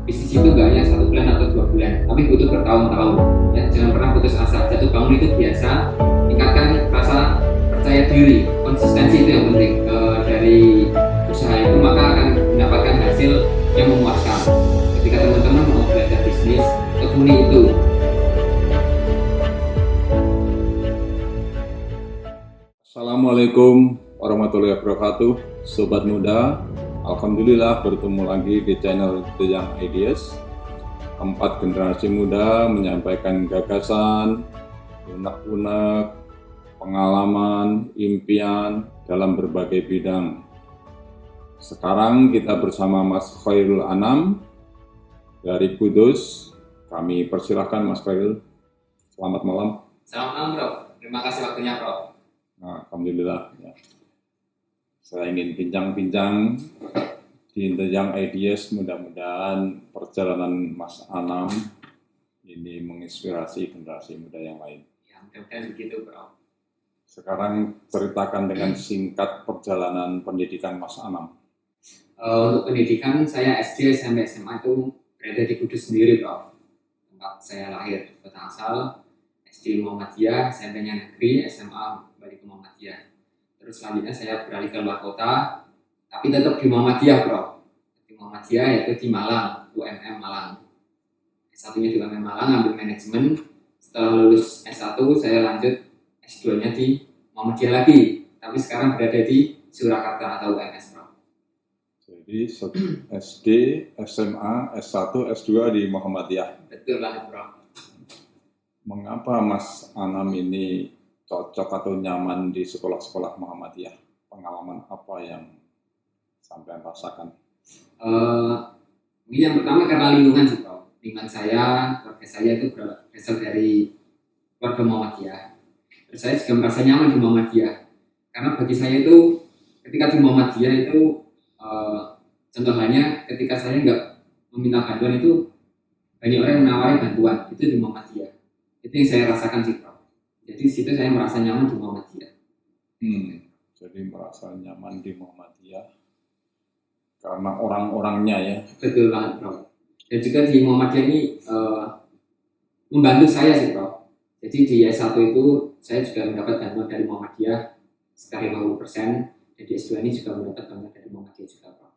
bisnis itu nggak hanya 1 bulan atau 2 bulan, tapi butuh bertahun-tahun. Ya, jangan pernah putus asa. Jatuh bangun itu biasa. Tingkatkan rasa percaya diri, konsistensi itu yang penting. Dari usaha itu maka akan mendapatkan hasil yang memuaskan. Ketika teman-teman mau belajar bisnis, tekuni itu. Assalamualaikum warahmatullahi wabarakatuh, Sobat Muda. Alhamdulillah bertemu lagi di channel The Young Ideas. 4 generasi muda menyampaikan gagasan, unek-unek, pengalaman, impian dalam berbagai bidang. Sekarang kita bersama Mas Khairul Anam dari Kudus. Kami persilahkan Mas Khairul. Selamat malam. Selamat malam, Bro. Terima kasih waktunya, Bro. Nah, alhamdulillah. Ya. Saya ingin bincang-bincang di The Young Ideas, mudah-mudahan perjalanan Mas Anam ini menginspirasi generasi muda yang lain. Ya, mudah-mudahan begitu, Bro. Sekarang ceritakan dengan singkat perjalanan pendidikan Mas Anam. Untuk pendidikan, saya SD sampai SMA itu berada di Kudus sendiri, Bro. Tempat saya lahir, kota asal. SD Muhammadiyah, SMP-nya negeri, SMA balik ke Muhammadiyah. Terus selanjutnya saya beralih ke luar kota, tapi tetap di Muhammadiyah, Bro. Di Muhammadiyah yaitu di Malang, UMM Malang. S1-nya di UMM Malang, ambil manajemen. Setelah lulus S1, saya lanjut S2-nya di Muhammadiyah lagi, tapi sekarang berada di Surakarta atau UMS, Bro. Jadi SD, SMA, S1, S2 di Muhammadiyah. Betul banget, Bro. Mengapa Mas Anam ini cocok atau nyaman di sekolah-sekolah Muhammadiyah? Pengalaman apa yang sampai rasakan? Ini yang pertama karena lingkungan sih, Bro. Lingkungan saya, keluarga saya itu berasal dari keluarga Muhammadiyah. Terus saya juga merasa nyaman di Muhammadiyah. Karena bagi saya itu, ketika di Muhammadiyah itu, contoh halnya ketika saya nggak meminta bantuan itu, banyak orang yang menawari bantuan, itu di Muhammadiyah. Itu yang saya rasakan sih, Bro. Jadi di situ saya merasa nyaman di Muhammadiyah. Jadi merasa nyaman di Muhammadiyah karena orang-orangnya ya. Betul banget, Bro. Dan juga di Muhammadiyah ini membantu saya sih, Bro. Jadi di S1 itu saya juga mendapat bantuan dari Muhammadiyah sekitar 50%, dan di S2 ini juga mendapat bantuan dari Muhammadiyah juga, Bro.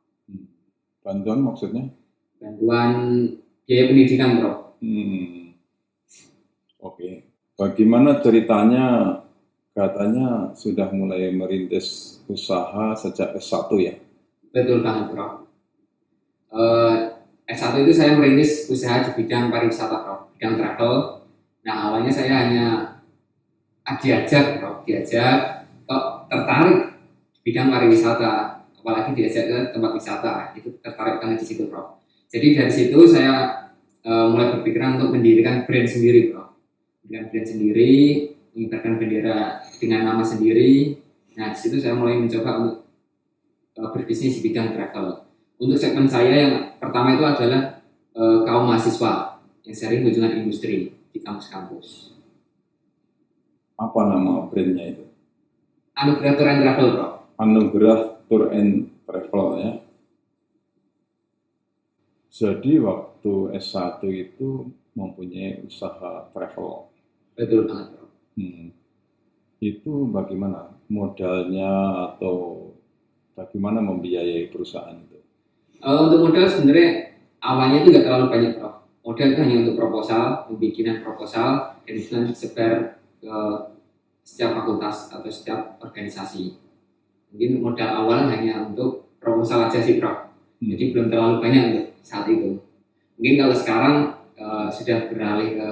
Bantuan maksudnya? Bantuan biaya pendidikan, Bro. Oke. Bagaimana ceritanya? Katanya sudah mulai merintis usaha sejak S1 ya? Betul banget, Bro. S1 itu saya merintis usaha di bidang pariwisata, Bro. Bidang travel. Nah, awalnya saya hanya diajak, Bro. Diajak kok tertarik di bidang pariwisata. Apalagi diajak ke tempat wisata. Itu tertarik banget di situ, Bro. Jadi dari situ saya mulai berpikiran untuk mendirikan brand sendiri, Bro. Dengan brand sendiri, mengibarkan bendera dengan nama sendiri. Nah, di situ saya mulai mencoba untuk berbisnis di bidang travel. Untuk segmen saya yang pertama itu adalah kaum mahasiswa yang sering kunjungan industri di kampus-kampus. Apa nama brandnya itu? Anugerah Tour and Travel, Bro. Anugerah Tour and Travel ya. Jadi waktu S1 itu mempunyai usaha travel. Betul banget, Bro. Itu bagaimana modalnya atau bagaimana membiayai perusahaan itu? Untuk modal sebenarnya awalnya itu nggak terlalu banyak, Bro. Modal itu hanya untuk proposal, pembikinan proposal, dan itu nanti disebar ke setiap fakultas atau setiap organisasi. Mungkin modal awal hanya untuk proposal aja sih, Bro. Jadi belum terlalu banyak untuk saat itu. Mungkin kalau sekarang sudah beralih ke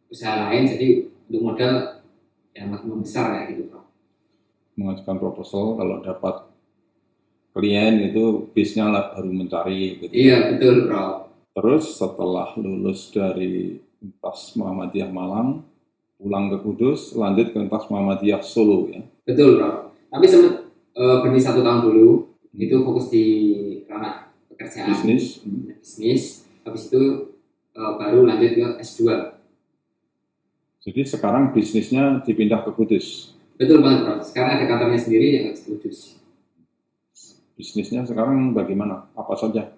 usaha lain, jadi untuk modal yang makin besar kayak gitu, Bro. Mengajukan proposal, kalau dapat klien itu bisnya lah baru mencari gitu. Iya, betul, Bro. Terus setelah lulus dari Universitas Muhammadiyah Malang, pulang ke Kudus, lanjut ke Universitas Muhammadiyah Solo ya. Betul, Bro. Tapi sempat berhenti 1 tahun dulu, itu fokus di ranah pekerjaan, bisnis. Habis itu baru lanjut ke S2. Jadi sekarang bisnisnya dipindah ke Kudus. Betul banget, Bro. Sekarang ada kantornya sendiri yang di Kudus. Bisnisnya sekarang bagaimana? Apa saja?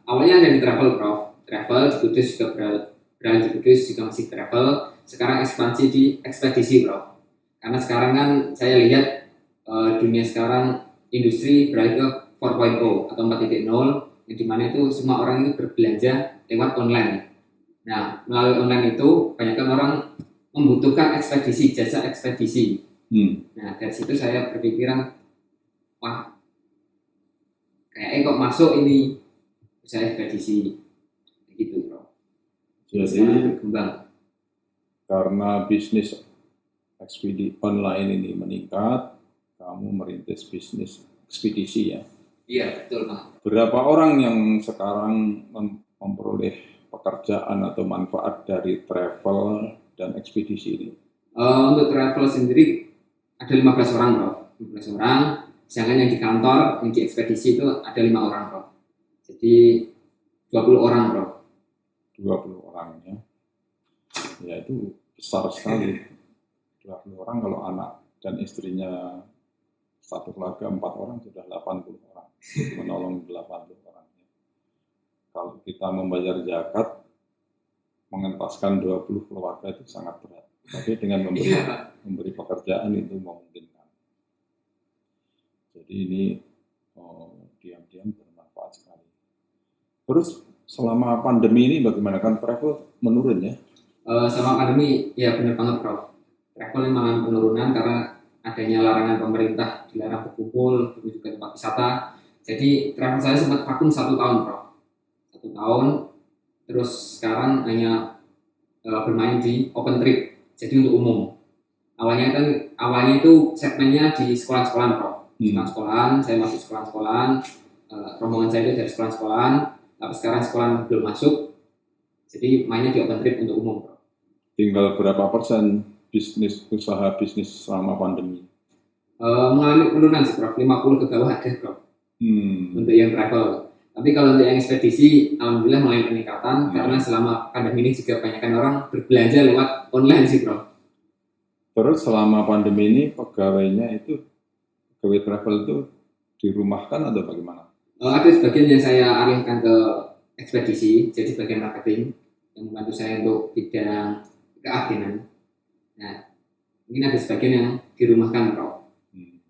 awalnya ada di travel, Prof. Travel di Kudus juga beralih di Kudus juga masih travel. Sekarang ekspansi di ekspedisi, Prof. Karena sekarang kan saya lihat dunia sekarang industri beralih ke 4.0 atau 4.0, yang dimana itu semua orang itu berbelanja lewat online. Nah, melalui online itu banyak orang membutuhkan ekspedisi, jasa ekspedisi. Nah, dari situ saya berpikiran, wah, kayaknya kok masuk ini usaha ekspedisi gitu, Bro. Jadi berkembang karena bisnis ekspedisi online ini meningkat, kamu merintis bisnis ekspedisi ya? Iya, betul, Pak. Berapa orang yang sekarang memperoleh pekerjaan atau manfaat dari travel dan ekspedisi ini? Untuk travel sendiri ada 15 orang, Bro. 15 orang. Sedangkan yang di kantor, yang di ekspedisi itu ada 5 orang, Bro. Jadi 20 orang, Bro. 20 orang ya. Ya itu besar sekali. 20 orang kalau anak dan istrinya satu keluarga 4 orang sudah 80 orang. Menolong 80 orang. Kalau kita membayar zakat, mengentaskan 20 keluarga itu sangat berat. Tapi dengan memberi pekerjaan itu memungkinkan. Jadi ini diam-diam bermanfaat sekali. Terus selama pandemi ini bagaimana, kan travel menurun ya? Selama pandemi, ya benar banget, Prof. Travel mengalami penurunan karena adanya larangan pemerintah, dilarang berkumpul, begitu juga tempat wisata. Jadi travel saya sempat vakum 1 tahun, Prof. 1 tahun, terus sekarang hanya bermain di open trip, jadi untuk umum. Awalnya itu segmennya di sekolah-sekolahan, Prof. Sekolah-sekolahan, saya masuk sekolah-sekolahan, rombongan saya itu dari sekolah-sekolahan, tapi sekarang sekolah belum masuk, jadi mainnya di open trip untuk umum, Prof. Tinggal berapa persen usaha bisnis selama pandemi? Mengalami penurunan sih, Prof. 50 ke bawah ada, Prof. Untuk yang travel. Tapi kalau untuk yang ekspedisi, alhamdulillah mulai peningkatan karena selama pandemi ini juga banyakkan orang berbelanja lewat online sih, Prof. Terus selama pandemi ini pegawai travel itu dirumahkan atau bagaimana? Ada sebagian yang saya alihkan ke ekspedisi, jadi bagian marketing yang membantu saya untuk bidang keagenan. Nah, mungkin ada sebagian yang dirumahkan, Prof.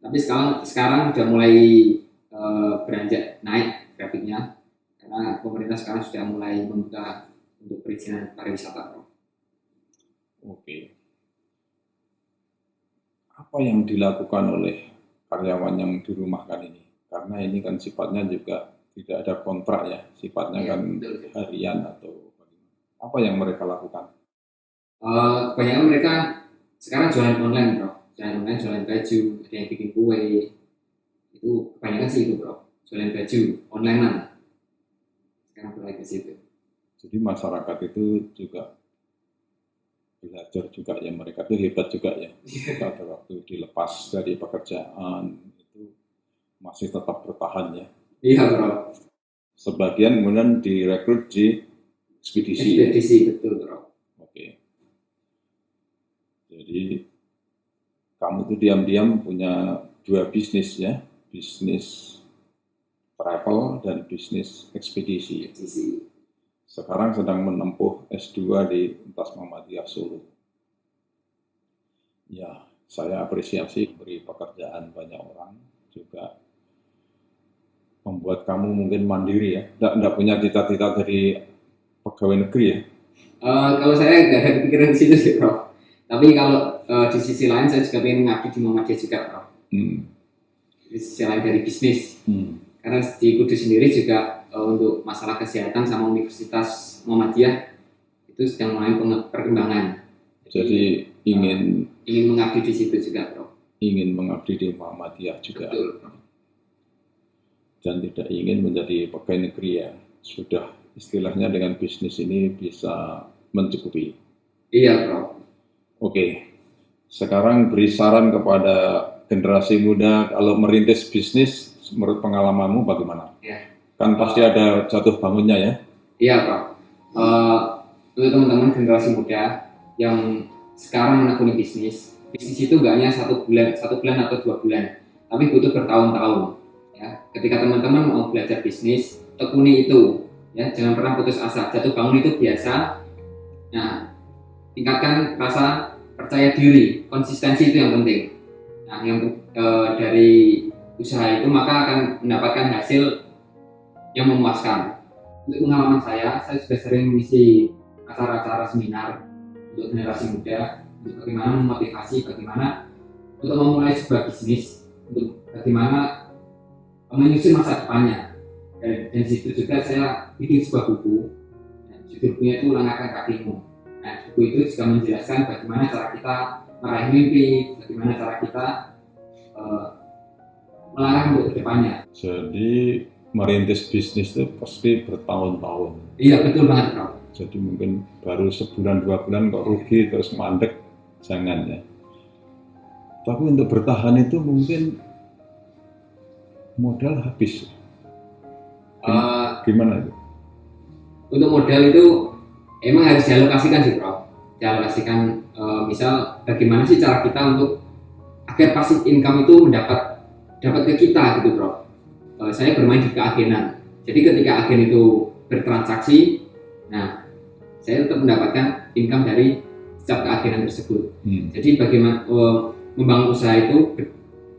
Tapi sekarang sudah mulai beranjak naik grafiknya karena pemerintah sekarang sudah mulai membuka untuk perizinan pariwisata, Prof. Oke. Apa yang dilakukan oleh karyawan yang dirumahkan ini? Karena ini kan sifatnya juga tidak ada kontrak ya, sifatnya kan betul. Harian atau bagaimana. Apa yang mereka lakukan? Kebanyakan mereka sekarang jualan online, Bro. Jualan online, jualan baju, ada yang bikin kue. Itu kebanyakan sih itu, Bro. Jualan baju online lah. Sekarang mulai ke situ. Jadi masyarakat itu juga belajar juga ya, mereka itu hebat juga ya. Pada waktu dilepas dari pekerjaan itu masih tetap bertahan ya. Iya, Bro. Sebagian kemudian direkrut di ekspedisi. Ekspedisi, betul, Bro. Oke. Jadi kamu tuh diam-diam punya 2 bisnis ya, bisnis travel dan bisnis ekspedisi. Sekarang sedang menempuh S2 di Universitas Muhammadiyah Solo. Ya, saya apresiasi beri pekerjaan banyak orang, juga membuat kamu mungkin mandiri ya. Nggak punya cita-cita dari pegawai negeri ya? Kalau saya nggak ada kepikiran di situ sih, Prof. Tapi kalau di sisi lain saya juga ingin mengabdi di Muhammadiyah juga, Prof. Di sisi lain dari bisnis. Karena di Kudus sendiri juga untuk masalah kesehatan sama Universitas Muhammadiyah itu sedang mulai perkembangan. Jadi ingin mengabdi di situ juga, Prof. Ingin mengabdi di Muhammadiyah juga. Betul, Prof. Dan tidak ingin menjadi pegawai negeri ya. Sudah istilahnya dengan bisnis ini bisa mencukupi. Iya, Prof. Oke. Sekarang beri saran kepada generasi muda kalau merintis bisnis, menurut pengalamanmu bagaimana? Ya. Kan pasti ada jatuh bangunnya ya? Iya, Prof. Untuk teman-teman generasi muda yang sekarang menekuni bisnis itu nggak hanya 1 bulan atau 2 bulan, tapi butuh bertahun-tahun. Ya, ketika teman-teman mau belajar bisnis, tekuni itu. Ya, jangan pernah putus asa. Jatuh bangun itu biasa. Nah, tingkatkan rasa percaya diri, konsistensi itu yang penting. Nah, yang dari usaha itu maka akan mendapatkan hasil yang memuaskan. Untuk pengalaman saya sudah sering mengisi acara-acara seminar untuk generasi muda, untuk bagaimana memotivasi, bagaimana untuk memulai sebuah bisnis, untuk bagaimana menyusun masa depannya. Dan situ juga saya bikin sebuah buku, judul bukunya itu Langkahkan Kakimu. Nah, buku itu juga menjelaskan bagaimana cara kita meraih mimpi, bagaimana cara kita melarang untuk kedepannya. Jadi merintis bisnis itu pasti bertahun-tahun. Iya, betul banget, Bro. Jadi mungkin baru sebulan 2 bulan kok rugi terus mandek, jangan ya. Tapi untuk bertahan itu mungkin modal habis. Gimana itu? Untuk modal itu emang harus dialokasikan sih, Bro. Dialokasikan, misal bagaimana sih cara kita untuk agar passive income itu dapat ke kita gitu, Bro. Saya bermain di keagenan. Jadi ketika agen itu bertransaksi, nah saya tetap mendapatkan income dari setiap keagenan tersebut. Jadi bagaimana membangun usaha itu,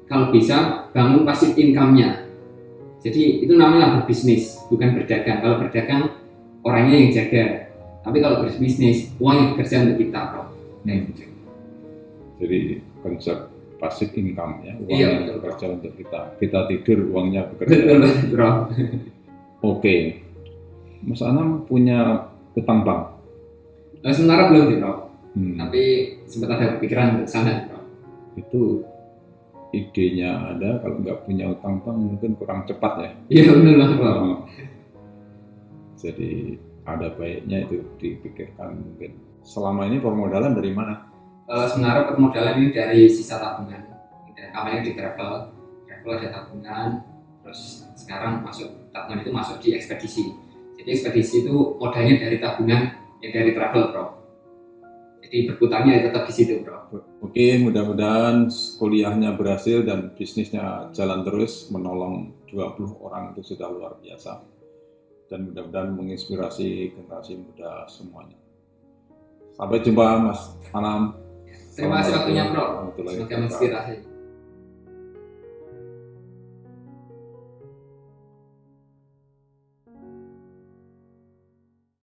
kalau bisa bangun passive income-nya. Jadi itu namanya berbisnis, bukan berdagang. Kalau berdagang orangnya yang jaga, tapi kalau berbisnis uang yang bekerja untuk kita, Bro. Jadi konsep passive income ya, uang Iya, yang betul, bekerja untuk kita tidur uangnya bekerja. Betul, Bro. Oke, Mas Anam punya utang bank? Sementara belum sih, Bro. Tapi sempat ada pikiran ke sana, Bro. Itu idenya ada, kalau nggak punya utang bank mungkin kurang cepat ya. Iya, benar, Bro. Jadi ada baiknya itu dipikirkan mungkin. Selama ini permodalan dari mana? Sebenarnya permodalan ini dari sisa tabungan. Kemarin di travel ada tabungan, terus sekarang tabungan itu masuk di ekspedisi. Jadi ekspedisi itu modalnya dari tabungan yang dari travel, Bro. Jadi berputarnya tetap di situ, Bro. Oke, mudah-mudahan kuliahnya berhasil dan bisnisnya jalan terus, menolong 20 orang itu sudah luar biasa. Dan mudah-mudahan menginspirasi generasi muda semuanya. Sampai jumpa, Mas Anam. Terima kasih waktunya, Bro. Semoga menginspirasi.